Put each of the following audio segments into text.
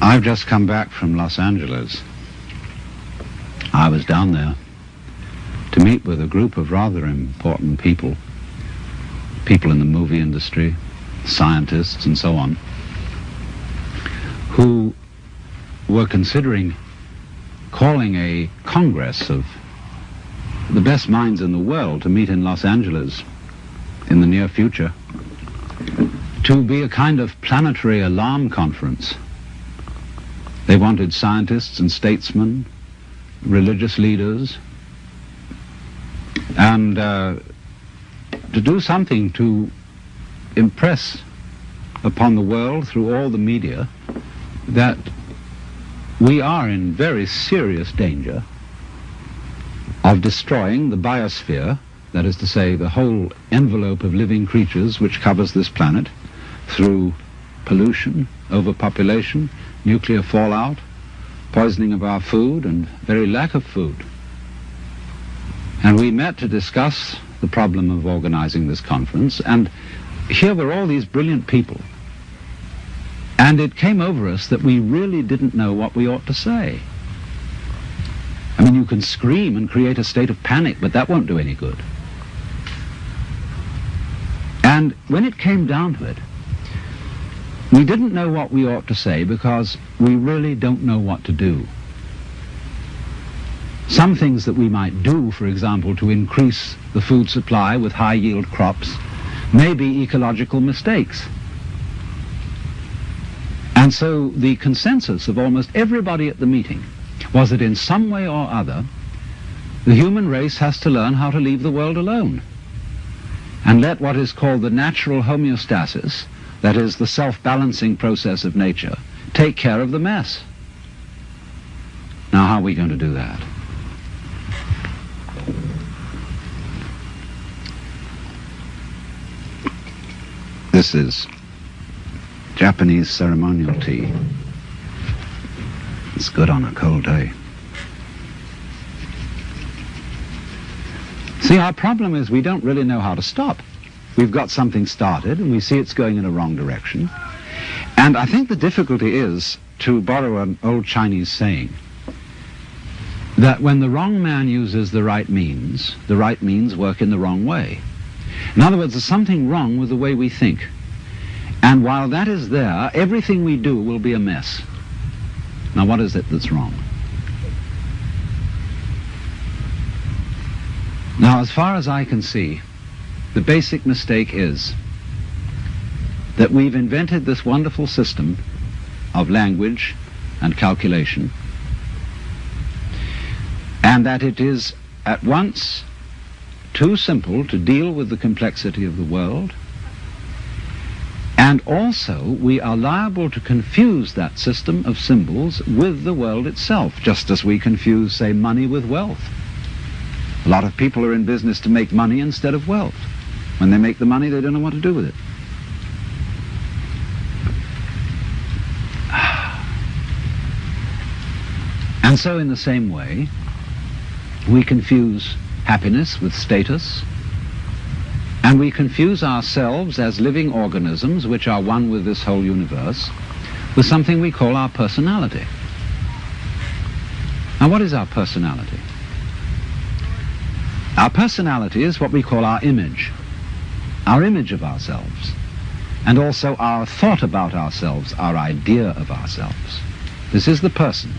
I've just come back from Los Angeles. I was down there to meet with a group of rather important people in the movie industry, scientists and so on, who were considering calling a congress of the best minds in the world to meet in Los Angeles in the near future, to be a kind of planetary alarm conference. They wanted scientists and statesmen, religious leaders, and to do something to impress upon the world through all the media that we are in very serious danger of destroying the biosphere, that is to say, the whole envelope of living creatures which covers this planet, through pollution, overpopulation, nuclear fallout, poisoning of our food, and very lack of food. And we met to discuss the problem of organizing this conference, and here were all these brilliant people. And it came over us that we really didn't know what we ought to say. I mean, you can scream and create a state of panic, but that won't do any good. And when it came down to it, we didn't know what we ought to say because we really don't know what to do. Some things that we might do, for example, to increase the food supply with high-yield crops, may be ecological mistakes. And so the consensus of almost everybody at the meeting was that in some way or other, the human race has to learn how to leave the world alone and let what is called the natural homeostasis, that is the self-balancing process of nature, take care of the mess. Now, how are we going to do that? This is Japanese ceremonial tea. It's good on a cold day. See, our problem is we don't really know how to stop. We've got something started and we see it's going in a wrong direction. And I think the difficulty is, to borrow an old Chinese saying, that when the wrong man uses the right means work in the wrong way. In other words, there's something wrong with the way we think. And while that is there, everything we do will be a mess. Now, what is it that's wrong? Now, as far as I can see, the basic mistake is that we've invented this wonderful system of language and calculation, and that it is at once too simple to deal with the complexity of the world, and also we are liable to confuse that system of symbols with the world itself, just as we confuse, say, money with wealth. A lot of people are in business to make money instead of wealth. When they make the money, they don't know what to do with it. And so in the same way, we confuse happiness with status, and we confuse ourselves as living organisms which are one with this whole universe with something we call our personality. Now, what is our personality? Our personality is what we call our image of ourselves, and also our thought about ourselves, our idea of ourselves. This is the person.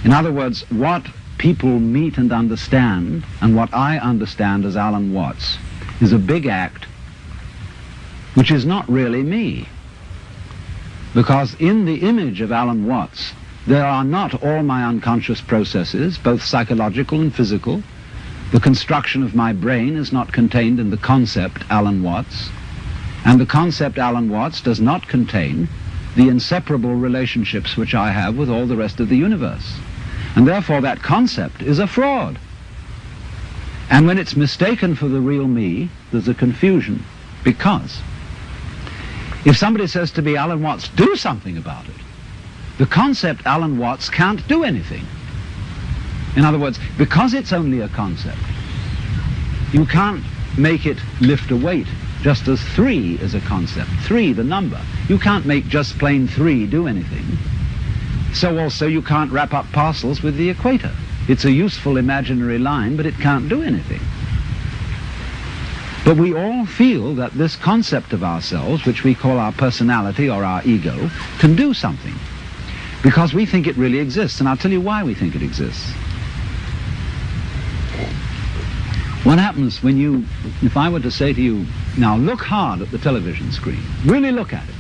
In other words, what people meet and understand, and what I understand as Allan Watts, is a big act which is not really me. Because in the image of Allan Watts, there are not all my unconscious processes, both psychological and physical. The construction of my brain is not contained in the concept Allan Watts, and the concept Allan Watts does not contain the inseparable relationships which I have with all the rest of the universe. And therefore that concept is a fraud. And when it's mistaken for the real me, there's a confusion. Because if somebody says to me, Allan Watts, do something about it, the concept Allan Watts can't do anything. In other words, because it's only a concept, you can't make it lift a weight just as 3 is a concept. 3, the number. You can't make just plain 3 do anything. So also you can't wrap up parcels with the equator. It's a useful imaginary line, but it can't do anything. But we all feel that this concept of ourselves, which we call our personality or our ego, can do something, because we think it really exists. And I'll tell you why we think it exists. What happens when you, if I were to say to you, now look hard at the television screen, really look at it.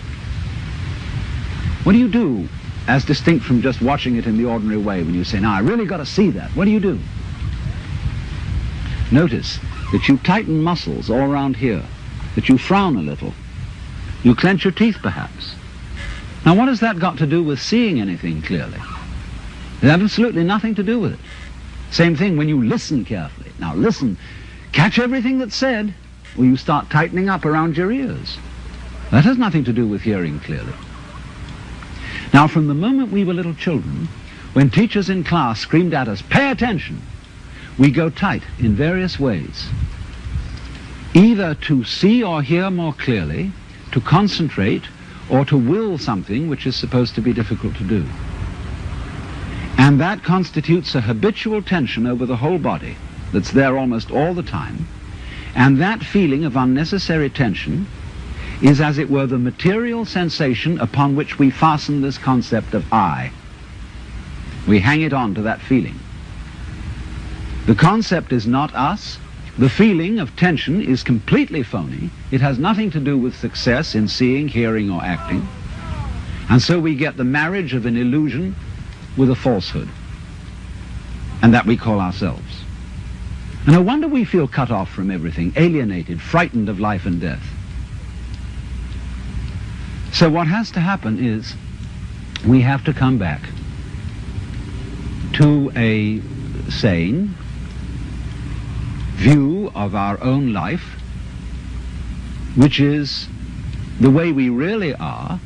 What do you do as distinct from just watching it in the ordinary way when you say, now I really got to see that? What do? Notice that you tighten muscles all around here, that you frown a little, you clench your teeth perhaps. Now what has that got to do with seeing anything clearly? It has absolutely nothing to do with it. Same thing when you listen carefully. Now listen, catch everything that's said, or you start tightening up around your ears. That has nothing to do with hearing clearly. Now from the moment we were little children, when teachers in class screamed at us, pay attention, we go tight in various ways, either to see or hear more clearly, to concentrate, or to will something which is supposed to be difficult to do. And that constitutes a habitual tension over the whole body that's there almost all the time. And that feeling of unnecessary tension is, as it were, the material sensation upon which we fasten this concept of I. We hang it on to that feeling. The concept is not us. The feeling of tension is completely phony. It has nothing to do with success in seeing, hearing, or acting. And so we get the marriage of an illusion with a falsehood, and that we call ourselves. And no wonder we feel cut off from everything, alienated, frightened of life and death. So what has to happen is we have to come back to a sane view of our own life, which is the way we really are,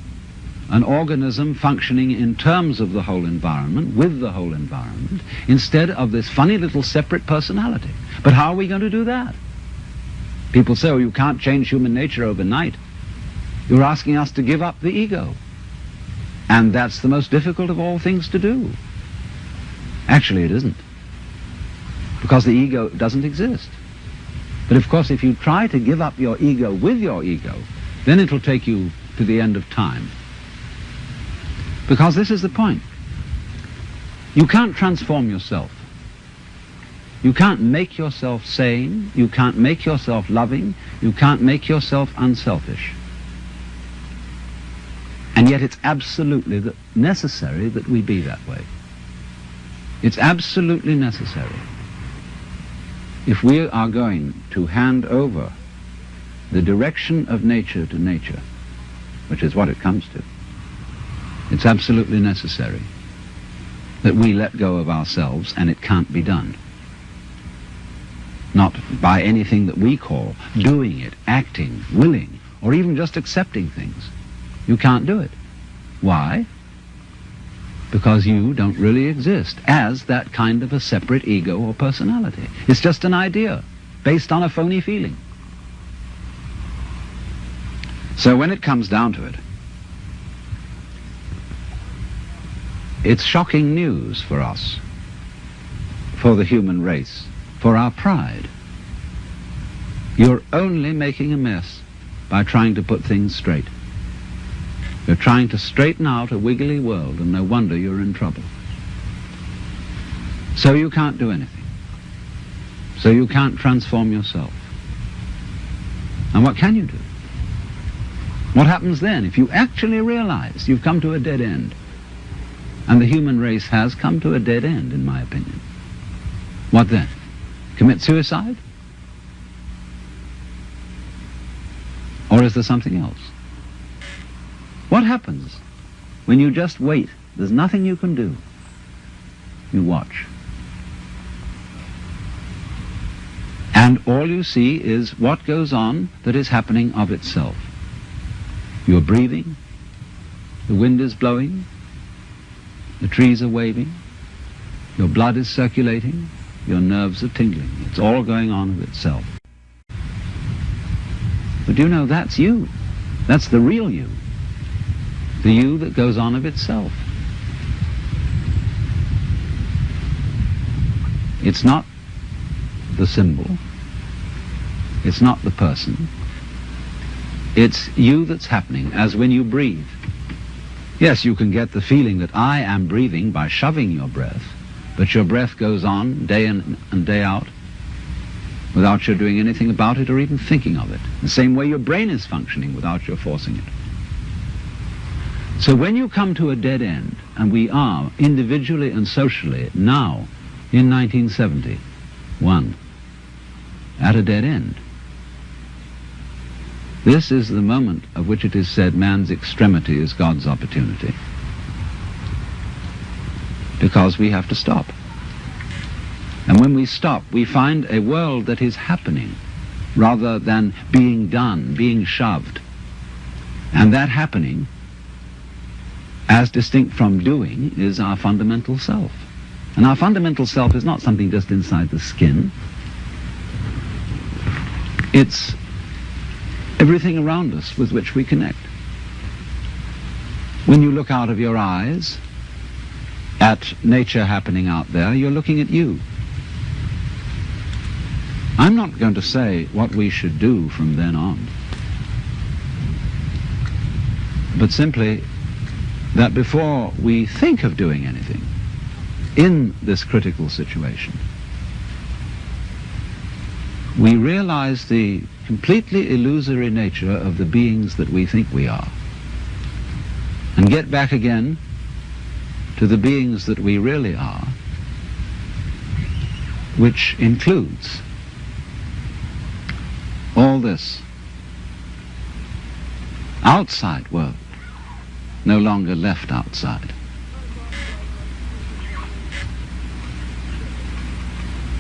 an organism functioning in terms of the whole environment, with the whole environment, instead of this funny little separate personality. But how are we going to do that? People say, oh, you can't change human nature overnight. You're asking us to give up the ego. And that's the most difficult of all things to do. Actually, it isn't, because the ego doesn't exist. But of course, if you try to give up your ego with your ego, then it'll take you to the end of time. Because this is the point. You can't transform yourself. You can't make yourself sane. You can't make yourself loving. You can't make yourself unselfish. And yet it's absolutely necessary that we be that way. It's absolutely necessary. If we are going to hand over the direction of nature to nature, which is what it comes to, it's absolutely necessary that we let go of ourselves, and it can't be done. Not by anything that we call doing it, acting, willing, or even just accepting things. You can't do it. Why? Because you don't really exist as that kind of a separate ego or personality. It's just an idea based on a phony feeling. So when it comes down to it, it's shocking news for us, for the human race, for our pride. You're only making a mess by trying to put things straight. You're trying to straighten out a wiggly world, and no wonder you're in trouble. So you can't do anything. So you can't transform yourself. And what can you do? What happens then if you actually realize you've come to a dead end? And the human race has come to a dead end, in my opinion. What then? Commit suicide? Or is there something else? What happens when you just wait? There's nothing you can do. You watch. And all you see is what goes on that is happening of itself. You're breathing, the wind is blowing, the trees are waving, your blood is circulating, your nerves are tingling. It's all going on of itself. But you know, that's you. That's the real you. The you that goes on of itself. It's not the symbol. It's not the person. It's you that's happening, as when you breathe. Yes, you can get the feeling that I am breathing by shoving your breath, but your breath goes on day in and day out without your doing anything about it or even thinking of it. The same way your brain is functioning without your forcing it. So when you come to a dead end, and we are individually and socially now in 1971 at a dead end, this is the moment of which it is said man's extremity is God's opportunity. Because we have to stop. And when we stop, we find a world that is happening rather than being done, being shoved. And that happening, as distinct from doing, is our fundamental self. And our fundamental self is not something just inside the skin. It's everything around us with which we connect. When you look out of your eyes at nature happening out there, you're looking at you. I'm not going to say what we should do from then on, but simply that before we think of doing anything in this critical situation, we realize the completely illusory nature of the beings that we think we are, and get back again to the beings that we really are, which includes all this outside world, no longer left outside.